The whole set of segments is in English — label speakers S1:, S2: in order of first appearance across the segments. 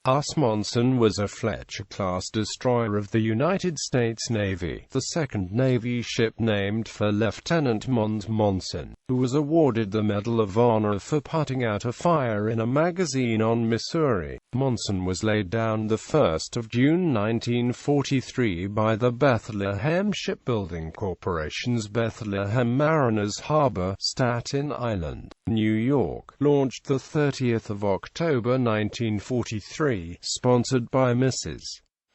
S1: USS Monssen was a Fletcher-class destroyer of the United States Navy, the second Navy ship named for Lieutenant Mons Monssen, who was awarded the Medal of Honor for putting out a fire in a magazine on Missouri. Monssen was laid down 1 June 1943 by the Bethlehem Shipbuilding Corporation's Bethlehem Mariners Harbor, Staten Island, New York, launched 30 October 1943. Sponsored by Mrs.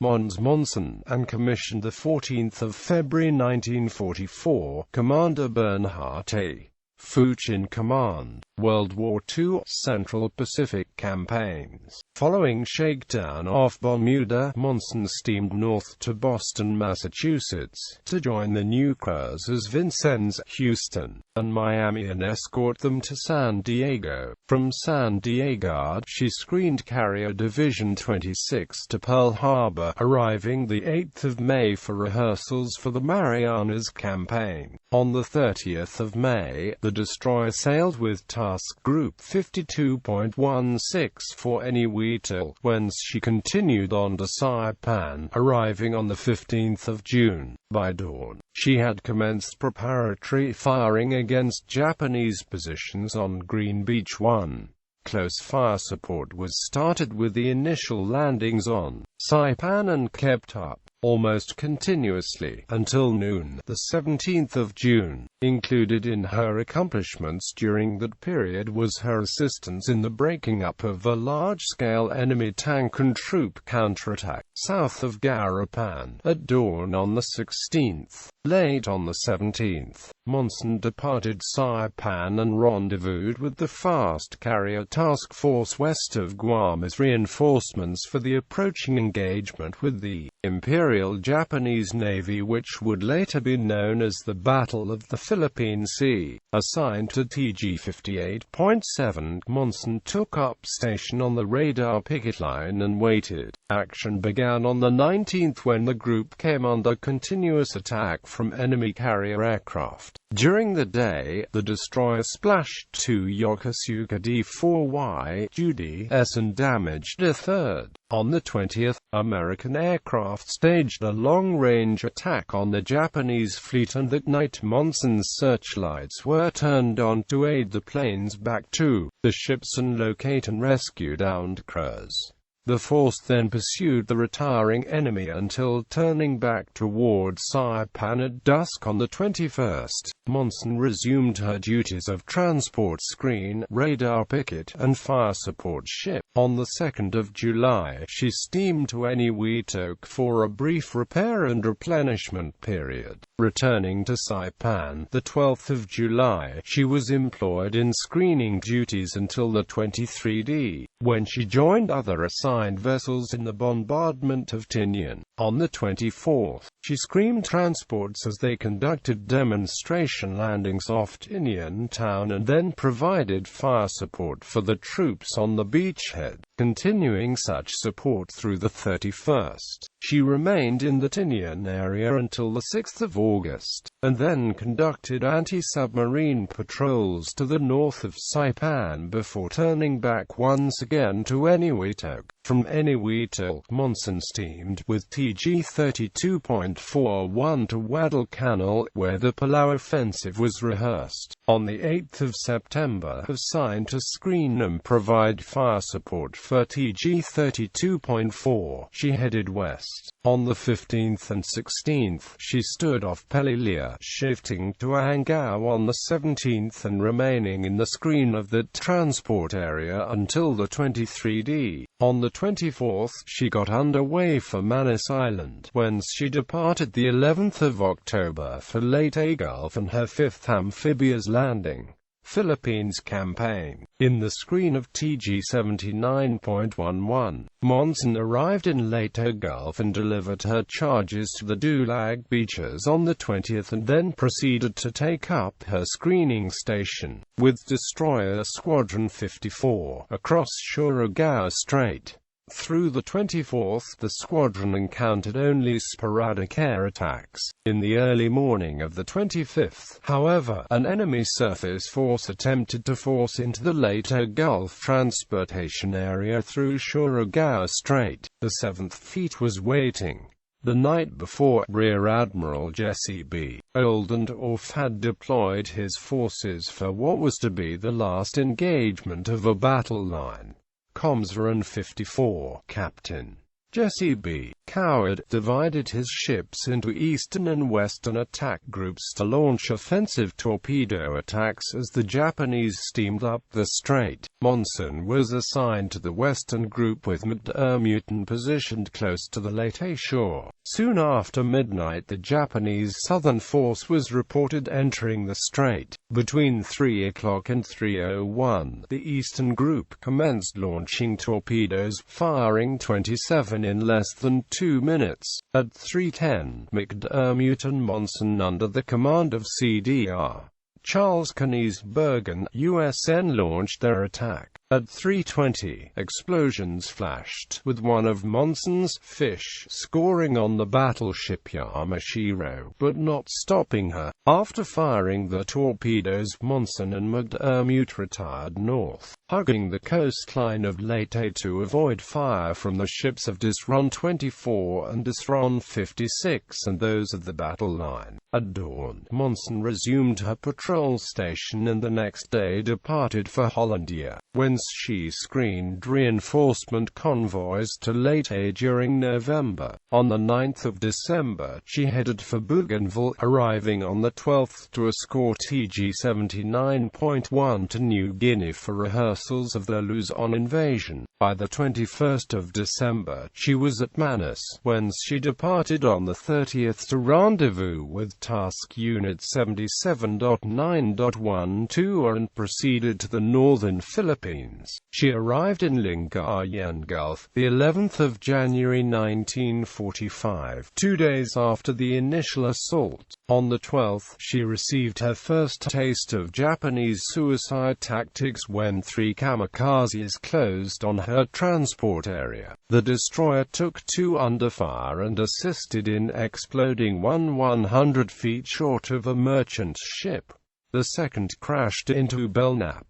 S1: Mons Monssen, and commissioned 14 February 1944, Commander Bernhardt A. Fouch in command. World War II Central Pacific campaigns. Following shakedown off Bermuda, Monssen steamed north to Boston, Massachusetts, to join the new cruisers Vincennes, Houston, and Miami and escort them to San Diego. From San Diego, she screened Carrier Division 26 to Pearl Harbor, arriving 8 May for rehearsals for the Marianas campaign. On 30 May, the destroyer sailed with Task Group 52.16 for Eniwetok, whence she continued on to Saipan, arriving on 15 June. By dawn, she had commenced preparatory firing against Japanese positions on Green Beach 1. Close fire support was started with the initial landings on Saipan and kept up almost continuously until noon, 17 June. Included in her accomplishments during that period was her assistance in the breaking up of a large-scale enemy tank and troop counterattack south of Garapan at dawn on the 16th. Late on the 17th, Monssen departed Saipan and rendezvoused with the fast carrier task force west of Guam as reinforcements for the approaching engagement with the Imperial Japanese Navy, which would later be known as the Battle of the Philippine Sea. Assigned to TG-58.7, Monssen took up station on the radar picket line and waited. Action began on the 19th when the group came under continuous attack from enemy carrier aircraft. During the day, the destroyer splashed 2 Yokosuka D-4Y Judy-S and damaged a third. On the 20th, American aircraft staged a long-range attack on the Japanese fleet, and that night Monssen's searchlights were turned on to aid the planes back to the ships and locate and rescue downed crews. The force then pursued the retiring enemy until turning back toward Saipan at dusk on the 21st. Monssen resumed her duties of transport screen, radar picket, and fire support ship. On the 2nd of July, she steamed to Eniwetok for a brief repair and replenishment period. Returning to Saipan, the 12th of July, she was employed in screening duties until the 23rd, when she joined other assigned vessels in the bombardment of Tinian. On the 24th, she screened transports as they conducted demonstration landings off Tinian town and then provided fire support for the troops on the beachhead, continuing such support through the 31st. She remained in the Tinian area until the 6th of August, and then conducted anti-submarine patrols to the north of Saipan before turning back once again to Eniwetok. From Eniwetok, Monssen steamed with TG-32.41 to Guadalcanal, where the Palau offensive was rehearsed. On the 8th of September, assigned to screen and provide fire support for TG-32.4, she headed west. On the 15th and 16th, she stood off Peleliu, shifting to Angao on the 17th and remaining in the screen of the transport area until the 23rd. On the 24th, she got underway for Manus Island, whence she departed the 11th of October for Leyte Gulf and her 5th amphibious landing. Philippines campaign. In the screen of TG-79.11, Monssen arrived in Leyte Gulf and delivered her charges to the Dulag Beaches on the 20th and then proceeded to take up her screening station, with destroyer Squadron 54, across Surigao Strait. Through the 24th, the squadron encountered only sporadic air attacks. In the early morning of the 25th, however, an enemy surface force attempted to force into the Leyte Gulf transportation area through Surigao Strait. The 7th Fleet was waiting. The night before, Rear Admiral Jesse B. Oldendorf had deployed his forces for what was to be the last engagement of a battle line. Comsvoran 54, Captain Jesse B. Coward, divided his ships into eastern and western attack groups to launch offensive torpedo attacks as the Japanese steamed up the strait. Monssen was assigned to the western group with McDermott positioned close to the Leyte shore. Soon after midnight, the Japanese southern force was reported entering the strait. Between 3 o'clock and 3:01, the eastern group commenced launching torpedoes, firing 27 in less than 2 minutes. At 3:10, McDermott and Monssen, under the command of CDR Charles Konigsbergen, USN, launched their attack. At 3:20, explosions flashed, with one of Monssen's fish scoring on the battleship Yamashiro, but not stopping her. After firing the torpedoes, Monssen and McDermott retired north, hugging the coastline of Leyte to avoid fire from the ships of Disron 24 and Disron 56 and those of the battle line. At dawn, Monssen resumed her patrol station and the next day departed for Hollandia, whence she screened reinforcement convoys to Leyte during November. On the 9th of December, she headed for Bougainville, arriving on the 12th to escort DD-798 to New Guinea for rehearsals of the Luzon invasion. By the 21st of December, she was at Manus, whence she departed on the 30th to rendezvous with Task Unit 77.9.12 and proceeded to the northern Philippines. She arrived in Lingayen Gulf, the 11th of January 1945, 2 days after the initial assault. On the 12th, she received her first taste of Japanese suicide tactics when 3 kamikazes closed on her transport area. The destroyer took 2 under fire and assisted in exploding one 100 feet short of a merchant ship. The second crashed into Belknap.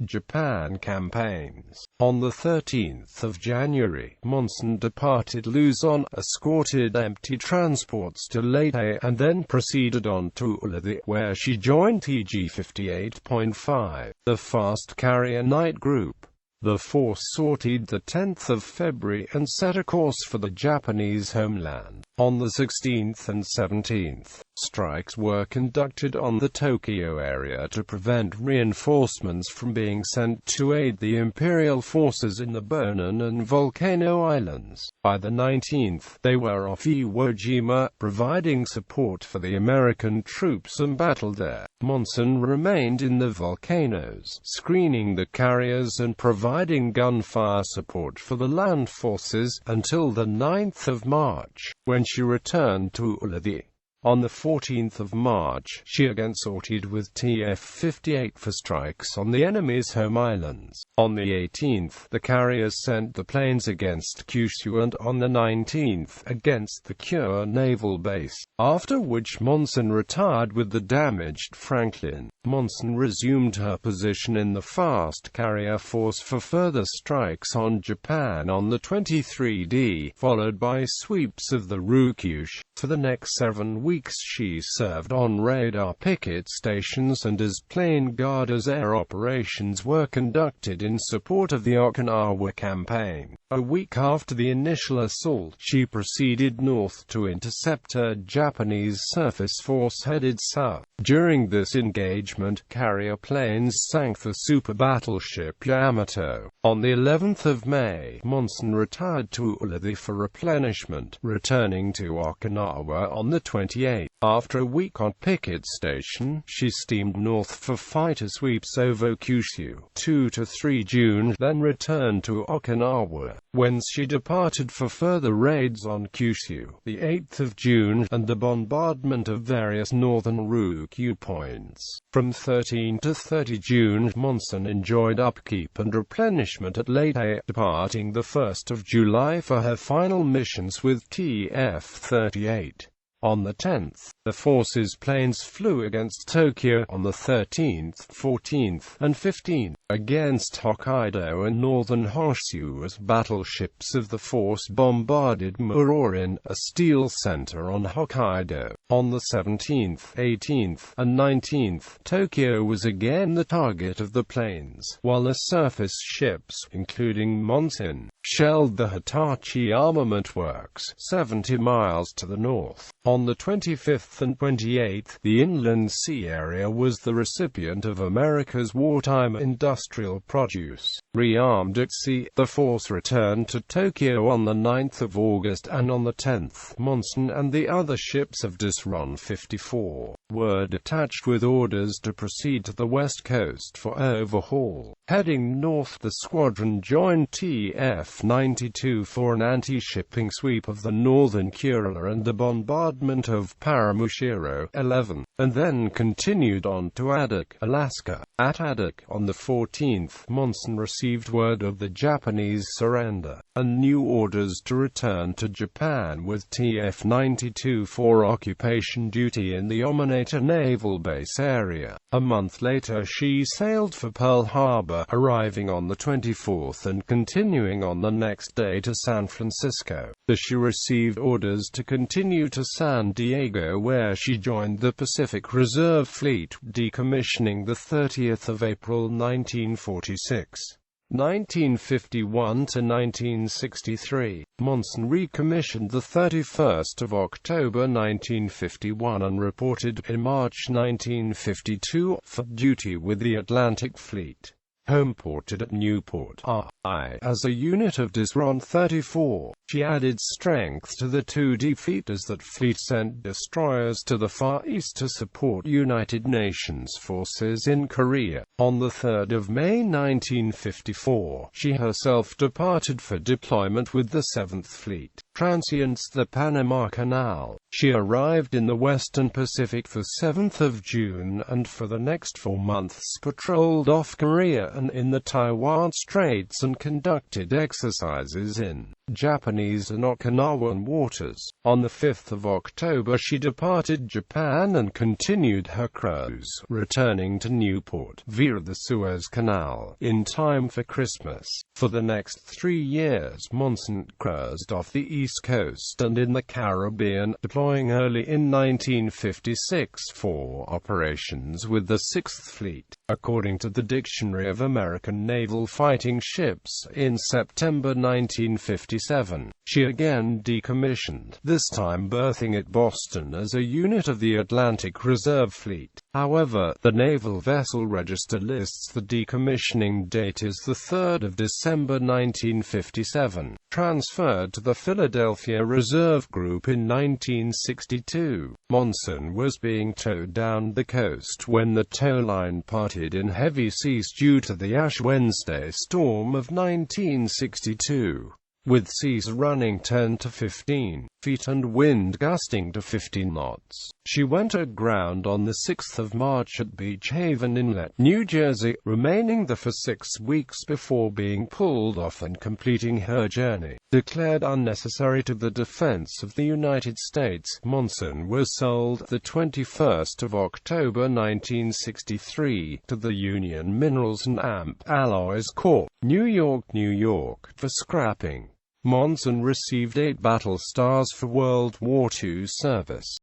S1: Japan campaigns. On the 13th of January, Monssen departed Luzon, escorted empty transports to Leyte, and then proceeded on to Ulithi, where she joined TG-58.5, the fast carrier night group. The force sortied the 10th of February and set a course for the Japanese homeland. On the 16th and 17th, strikes were conducted on the Tokyo area to prevent reinforcements from being sent to aid the Imperial forces in the Bonin and Volcano Islands. By the 19th, they were off Iwo Jima, providing support for the American troops embattled there. Monssen remained in the volcanoes, screening the carriers and providing gunfire support for the land forces, until the 9th of March, when she returned to Ulithi. On the 14th of March, she again sortied with TF-58 for strikes on the enemy's home islands. On the 18th, the carriers sent the planes against Kyushu and on the 19th, against the Kure naval base, after which Monssen retired with the damaged Franklin. Monssen resumed her position in the fast carrier force for further strikes on Japan on the 23d, followed by sweeps of the Ryukyushu. For the next 7 weeks she served on radar picket stations and as plane guard as air operations were conducted in support of the Okinawa campaign. A week after the initial assault, she proceeded north to intercept a Japanese surface force headed south. During this engagement, carrier planes sank the super battleship Yamato. On the 11th of May, Monssen retired to Ulithi for replenishment, returning to Okinawa on the 28th. 1958. After a week on picket station, she steamed north for fighter sweeps over Kyushu, 2–3 June, then returned to Okinawa, whence she departed for further raids on Kyushu, the 8th of June, and the bombardment of various northern Ryukyu points. From 13 to 30 June, Monssen enjoyed upkeep and replenishment at Leyte, departing the 1st of July for her final missions with TF-38. On the 10th, the force's planes flew against Tokyo. On the 13th, 14th, and 15th, against Hokkaido and northern Honshu as battleships of the force bombarded Murorin, a steel center on Hokkaido. On the 17th, 18th, and 19th, Tokyo was again the target of the planes, while the surface ships, including Monssen, shelled the Hitachi Armament Works, 70 miles to the north. On the 25th and 28th, the inland sea area was the recipient of America's wartime industrial produce. Rearmed at sea, the force returned to Tokyo on the 9th of August, and on the 10th, Monssen and the other ships of Disron 54 were detached with orders to proceed to the west coast for overhaul. Heading north, the squadron joined TF-92 for an anti-shipping sweep of the northern Kurila and the bombardment of Paramushiro 11, and then continued on to Adak, Alaska. At Adak, on the 14th, Monssen received word of the Japanese surrender, and new orders to return to Japan with TF-92 for occupation duty in the Ominata Naval Base area. A month later she sailed for Pearl Harbor, arriving on the 24th and continuing on the next day to San Francisco. She received orders to continue to San Diego, where she joined the Pacific Reserve Fleet, decommissioning the 30th of April 1946. 1951 to 1963, Monssen recommissioned the 31st of October 1951 and reported in March 1952 for duty with the Atlantic Fleet. Homeported at Newport, RI, as a unit of Disron 34, she added strength to the two defeaters that fleet sent destroyers to the Far East to support United Nations forces in Korea. On the 3rd of May 1954, she herself departed for deployment with the 7th Fleet. Transients the Panama Canal. She arrived in the Western Pacific the 7th of June and for the next 4 months patrolled off Korea and in the Taiwan Straits and conducted exercises in Japanese and Okinawan waters. On the 5th of October she departed Japan and continued her cruise, returning to Newport via the Suez Canal in time for Christmas. For the next 3 years Monssen cruised off the East Coast and in the Caribbean, deploying early in 1956 for operations with the 6th Fleet. According to the Dictionary of American Naval Fighting Ships, in September 1957, she again decommissioned, this time berthing at Boston as a unit of the Atlantic Reserve Fleet. However, the Naval Vessel Register lists the decommissioning date as the 3rd of December 1957, transferred to the Philadelphia Reserve Group in 1962. Monssen was being towed down the coast when the tow line parted in heavy seas due to the Ash Wednesday storm of 1962. With seas running 10 to 15 feet and wind gusting to 15 knots. She went aground on the 6th of March at Beach Haven Inlet, New Jersey, remaining there for 6 weeks before being pulled off and completing her journey. Declared unnecessary to the defense of the United States, Monssen was sold the 21st of October 1963 to the Union Minerals and Amp Alloys Corp., New York, for scrapping. Monssen received 8 battle stars for World War II service.